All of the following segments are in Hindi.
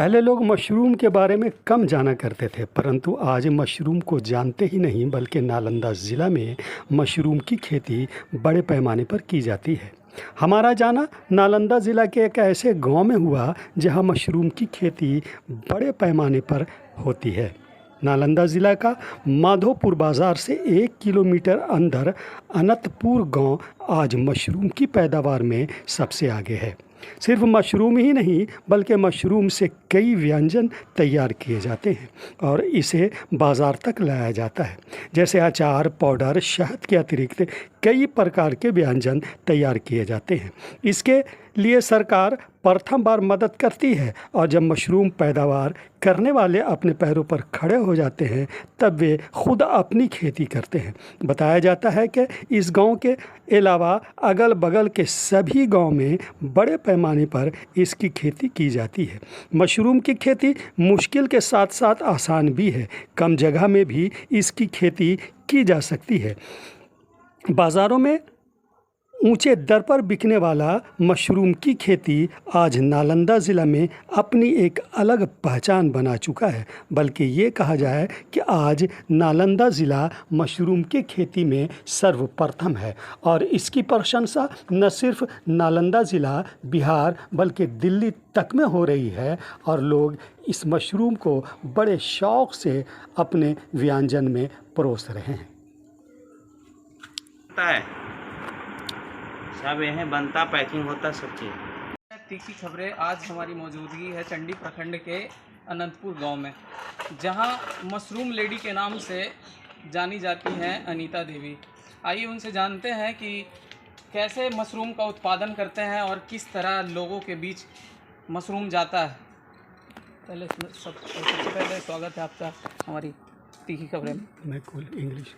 पहले लोग मशरूम के बारे में कम जाना करते थे, परंतु आज मशरूम को जानते ही नहीं बल्कि नालंदा ज़िला में मशरूम की खेती बड़े पैमाने पर की जाती है। हमारा जाना नालंदा ज़िला के एक ऐसे गांव में हुआ जहां मशरूम की खेती बड़े पैमाने पर होती है। नालंदा ज़िला का माधोपुर बाज़ार से 1 किलोमीटर अंदर अनंतपुर गांव आज मशरूम की पैदावार में सबसे आगे है। सिर्फ मशरूम ही नहीं बल्कि मशरूम से कई व्यंजन तैयार किए जाते हैं और इसे बाज़ार तक लाया जाता है। जैसे अचार, पाउडर, शहद के अतिरिक्त कई प्रकार के व्यंजन तैयार किए जाते हैं। इसके लिए सरकार प्रथम बार मदद करती है और जब मशरूम पैदावार करने वाले अपने पैरों पर खड़े हो जाते हैं तब वे खुद अपनी खेती करते हैं। बताया जाता है कि इस गांव के अलावा अगल बगल के सभी गांव में बड़े पैमाने पर इसकी खेती की जाती है। मशरूम की खेती मुश्किल के साथ साथ आसान भी है। कम जगह में भी इसकी खेती की जा सकती है। बाज़ारों में ऊंचे दर पर बिकने वाला मशरूम की खेती आज नालंदा ज़िला में अपनी एक अलग पहचान बना चुका है। बल्कि ये कहा जाए कि आज नालंदा ज़िला मशरूम की खेती में सर्वप्रथम है और इसकी प्रशंसा न सिर्फ नालंदा ज़िला, बिहार बल्कि दिल्ली तक में हो रही है और लोग इस मशरूम को बड़े शौक़ से अपने व्यंजन में परोस रहे हैं। सब यह बनता, पैकिंग होता, सब चीज़। तीखी खबरें। आज हमारी मौजूदगी है चंडी प्रखंड के अनंतपुर गांव में, जहां मशरूम लेडी के नाम से जानी जाती हैं अनीता देवी। आइए उनसे जानते हैं कि कैसे मशरूम का उत्पादन करते हैं और किस तरह लोगों के बीच मशरूम जाता है। सबसे पहले स्वागत है आपका हमारी तीखी खबरें में। मैं कुल इंग्लिश।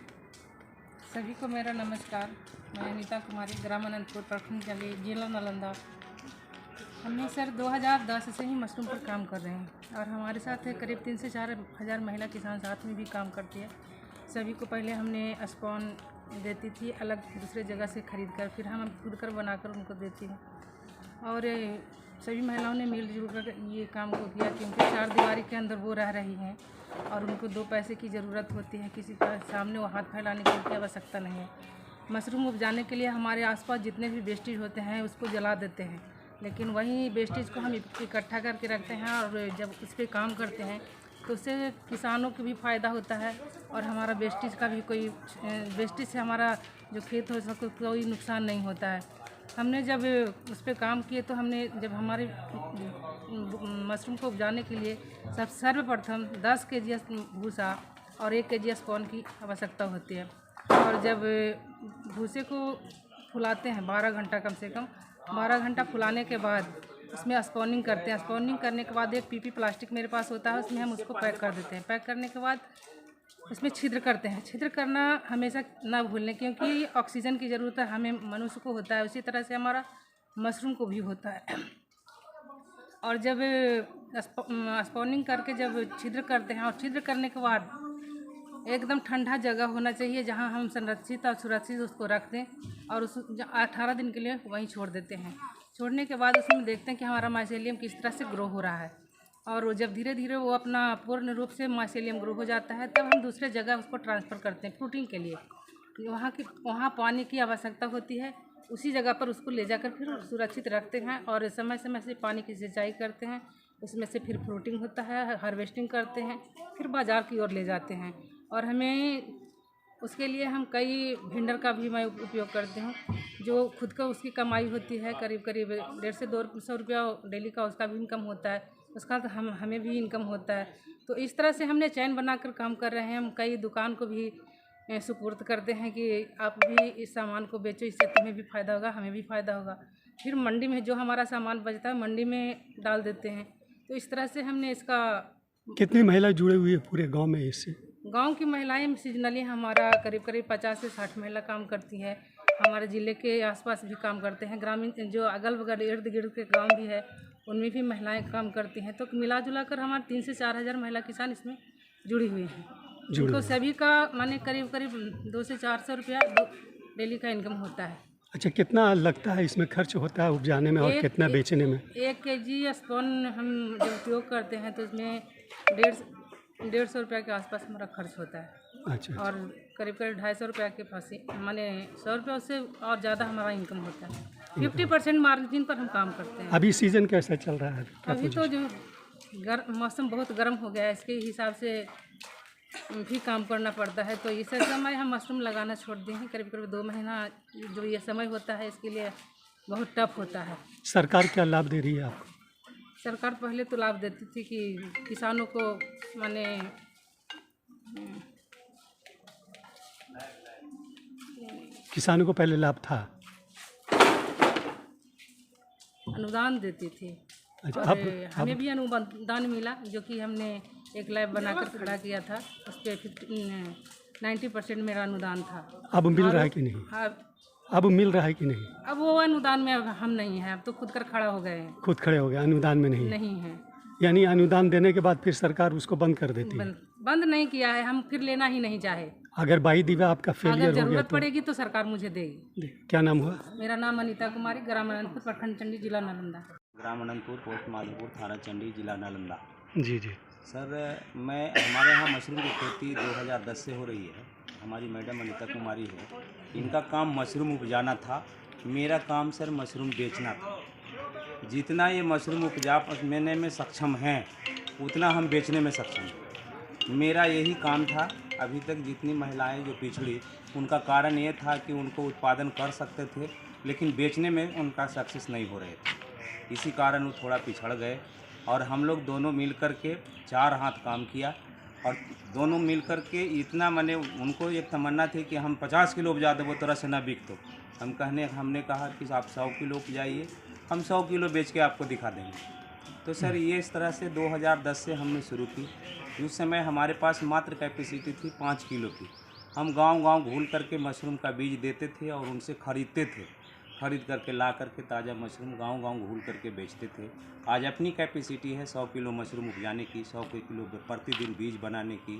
सभी को मेरा नमस्कार। मैं अनीता कुमारी, ग्राम अनंतपुर, प्रखंड जिला नालंदा। हमने सर 2010 से ही मशरूम पर काम कर रहे हैं और हमारे साथ करीब 3 से 4 हज़ार महिला किसान साथ में भी काम करती है। सभी को पहले हमने स्पॉन देती थी अलग दूसरे जगह से ख़रीद कर, फिर हम खुद कर बनाकर उनको देती हैं और सभी महिलाओं ने मिलजुल कर ये काम को किया क्योंकि 4 दीवारी के अंदर वो रह रही हैं और उनको 2 पैसे की ज़रूरत होती है। किसी का सामने वो हाथ फैलाने की उनकी आवश्यकता नहीं है। मशरूम उपजाने के लिए हमारे आसपास जितने भी वेस्टेज होते हैं उसको जला देते हैं, लेकिन वही वेस्टेज को हम इकट्ठा करके रखते हैं और जब उस पर काम करते हैं तो उससे किसानों को भी फ़ायदा होता है और हमारा वेस्टेज का भी वेस्टेज से हमारा जो खेत हो उसको कोई नुकसान नहीं होता है। हमने जब उस पर काम किए तो हमने जब हमारे मशरूम को उपजाने के लिए सर्वप्रथम 10 kg भूसा और 1 kg स्पॉन की आवश्यकता होती है और जब भूसे को फुलाते हैं 12 घंटा, कम से कम 12 घंटा फुलाने के बाद उसमें स्पॉनिंग करते हैं। स्पॉनिंग करने के बाद एक पीपी प्लास्टिक मेरे पास होता है, उसमें हम उसको पैक कर देते हैं। पैक करने के बाद उसमें छिद्र करते हैं। छिद्र करना हमेशा ना भूलें क्योंकि ऑक्सीजन की ज़रूरत हमें मनुष्य को होता है, उसी तरह से हमारा मशरूम को भी होता है। और जब स्पॉनिंग करके जब छिद्र करते हैं और छिद्र करने के बाद एकदम ठंडा जगह होना चाहिए जहां हम संरक्षित और सुरक्षित उसको रख दें और उस 18 दिन के लिए वहीं छोड़ देते हैं। छोड़ने के बाद उसमें देखते हैं कि हमारा माइसेलियम किस तरह से ग्रो हो रहा है और जब धीरे धीरे वो अपना पूर्ण रूप से माइसेलियम ग्रो हो जाता है तब हम दूसरे जगह उसको ट्रांसफ़र करते हैं फ्रूटिंग के लिए। वहाँ पानी की आवश्यकता होती है, उसी जगह पर उसको ले जाकर फिर सुरक्षित रखते हैं और समय समय से पानी की सिंचाई करते हैं। उसमें से फिर फ्रूटिंग होता है, हार्वेस्टिंग करते हैं, फिर बाज़ार की ओर ले जाते हैं। और हमें उसके लिए हम कई वेंडर का भी मैं उपयोग करती हूँ जो खुद का उसकी कमाई होती है करीब 150 से 200 रुपया डेली का उसका भी इनकम होता है, उसका तो हमें भी इनकम होता है। तो इस तरह से हमने चैन बनाकर काम कर रहे हैं। हम कई दुकान को भी सुपुर्द करते हैं कि आप भी इस सामान को बेचो, इससे तुम्हें भी फ़ायदा होगा, हमें भी फ़ायदा होगा। फिर मंडी में जो हमारा सामान बचता है मंडी में डाल देते हैं। तो इस तरह से हमने इसका। कितनी महिला जुड़े हुई है पूरे गांव में इससे? गांव की महिलाएं सीजनली हमारा करीब 50 से 60 महिला काम करती है। हमारे ज़िले के आसपास भी काम करते हैं, ग्रामीण जो अगल बगल इर्द गिर्द के गांव भी है उनमें भी महिलाएं काम करती हैं। तो मिला जुला कर हमारे 3 से 4 हज़ार महिला किसान इसमें जुड़ी हुई हैं। तो सभी का माने करीब 200 से 400 रुपया डेली का इनकम होता है। अच्छा, कितना लगता है इसमें खर्च होता है उपजाने में और एक- कितना एक- बेचने में? 1 केजी स्पून हम जब उपयोग करते हैं तो उसमें 150 रुपये के आसपास हमारा खर्च होता है। अच्छा, और करीब करीब 250 रुपये के फंसी माने 100 रुपये उससे और ज़्यादा हमारा इनकम होता है। 50% मार्जिन पर हम काम करते हैं। अभी सीजन कैसा चल रहा है? क्या अभी तो जो मौसम बहुत गर्म हो गया है, इसके हिसाब से भी काम करना पड़ता है। तो इस समय हम मशरूम लगाना छोड़ दिए हैं। करीब करीब 2 महीना जो ये समय होता है इसके लिए बहुत टफ होता है। सरकार क्या लाभ दे रही है आपको? सरकार पहले तो लाभ देती थी कि किसानों को माने किसानों को पहले लाभ था। अनुदान देती थी। अच्छा, और अब हमें भी अनुदान मिला, जो कि हमने एक लैब बनाकर खड़ा किया था। उस पर 90% मेरा अनुदान था। अब मिल रहा है कि नहीं? अब मिल रहा है कि नहीं? अब वो अनुदान में अब हम नहीं हैं। अब तो खुद कर खड़ा हो गए हैं। खुद खड़े हो गए, अनुदान में नहीं? नहीं है। यानी अनुदान देने के बाद फिर सरकार उसको बंद कर देती है? बंद नहीं किया है, हम फिर लेना ही नहीं चाहे। अगर बाई दिवा आपका अगर फेलियर हो गया जरूरत तो? पड़ेगी तो सरकार मुझे देगी। क्या नाम हुआ? मेरा नाम अनीता कुमारी, ग्राम अनंतपुर, प्रखंड चंडी, जिला नालंदा। ग्राम अनंतपुर, पोस्ट माधोपुर, थाना चंडी, जिला नालंदा। जी जी। सर, हमारे यहाँ मशरूम की खेती 2010 से हो रही है। हमारी मैडम अनीता कुमारी है। इनका काम मशरूम उपजाना था, मेरा काम सर मशरूम बेचना था। जितना ये मशरूम उपजाने में सक्षम हैं उतना हम बेचने में सक्षम हैं। मेरा यही काम था। अभी तक जितनी महिलाएं जो पिछड़ी, उनका कारण ये था कि उनको उत्पादन कर सकते थे लेकिन बेचने में उनका सक्सेस नहीं हो रहे थे। इसी कारण वो थोड़ा पिछड़ गए और हम लोग दोनों मिल कर के 4 हाथ काम किया और दोनों मिल कर के इतना मैंने उनको एक तमन्ना थी कि हम 50 किलो उपजा देवो तरह से ना बिक तो हमने कहा कि आप 100 किलो उपजाइए, हम 100 किलो बेच के आपको दिखा देंगे। तो सर ये इस तरह से 2010 से हमने शुरू की। उस समय हमारे पास मात्र कैपेसिटी थी 5 किलो की। हम गांव-गांव घूल करके मशरूम का बीज देते थे और उनसे ख़रीदते थे। खरीद करके ला करके ताज़ा मशरूम गांव-गांव घूल करके बेचते थे। आज अपनी कैपेसिटी है 100 किलो मशरूम उपजाने की, 100 किलो प्रतिदिन बीज बनाने की।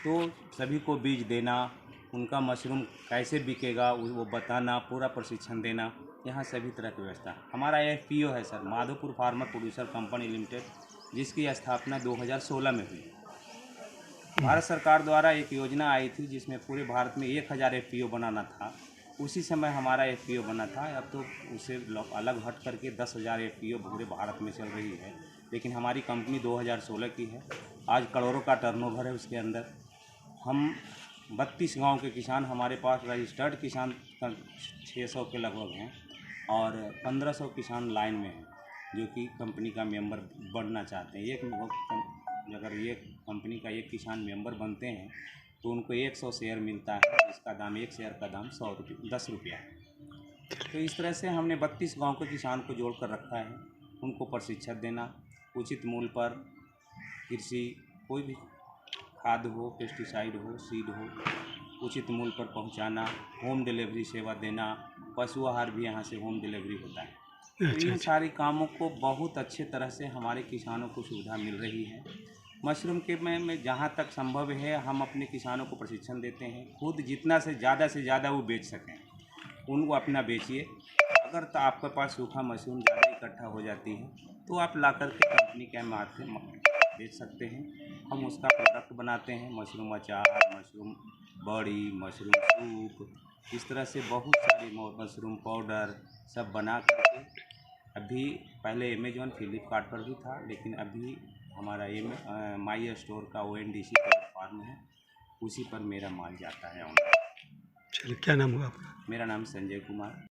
तो सभी को बीज देना, उनका मशरूम कैसे बिकेगा वो बताना, पूरा प्रशिक्षण देना, यहाँ सभी तरह की व्यवस्था है। हमारा FPO है sir, Madhopur farmer producer company limited, जिसकी स्थापना 2016 में हुई। भारत सरकार द्वारा एक योजना आई थी जिसमें पूरे भारत में 1000 FPO बनाना था। उसी समय हमारा FPO बना था। अब तो उसे अलग हट करके 10,000 FPO पूरे भारत में चल रही है, लेकिन हमारी कंपनी 2016 की है। आज करोड़ों का टर्नओवर है उसके अंदर। हम 32 गांव के किसान, हमारे पास रजिस्टर्ड किसान 600 के लगभग हैं और 1500 किसान लाइन में हैं जो कि कंपनी का मेंबर बनना चाहते हैं। अगर ये कंपनी का एक किसान मेंबर बनते हैं तो उनको 100 शेयर मिलता है, जिसका दाम, एक शेयर का दाम 10 रुपया है। तो इस तरह से हमने 32 गांव के किसान को जोड़ कर रखा है। उनको प्रशिक्षण देना, उचित मूल्य पर कृषि कोई भी खाद हो, पेस्टिसाइड हो, सीड हो, उचित मूल्य पर पहुंचाना, होम डिलीवरी सेवा देना, पशु आहार भी यहाँ से होम डिलीवरी होता है। तो इन सारे कामों को बहुत अच्छे तरह से हमारे किसानों को सुविधा मिल रही है। मशरूम के में जहाँ तक संभव है हम अपने किसानों को प्रशिक्षण देते हैं, खुद जितना से ज़्यादा वो बेच सकें उनको अपना बेचिए। अगर तो आपके पास सूखा मशरूम ज़्यादा इकट्ठा हो जाती है तो आप ला कर के कंपनी के माध्यम बेच सकते हैं। हम उसका प्रोडक्ट बनाते हैं, मशरूम अचार, मशरूम बड़ी, मशरूम सूप, इस तरह से बहुत सारी मशरूम पाउडर सब बना करके। अभी पहले अमेजॉन, फ्लिपकार्ट पर भी था, लेकिन अभी हमारा माई स्टोर का ONDC प्लेटफॉर्म है, उसी पर मेरा माल जाता है ऑनलाइन। चलिए, क्या नाम हुआ आपका? मेरा नाम संजय कुमार।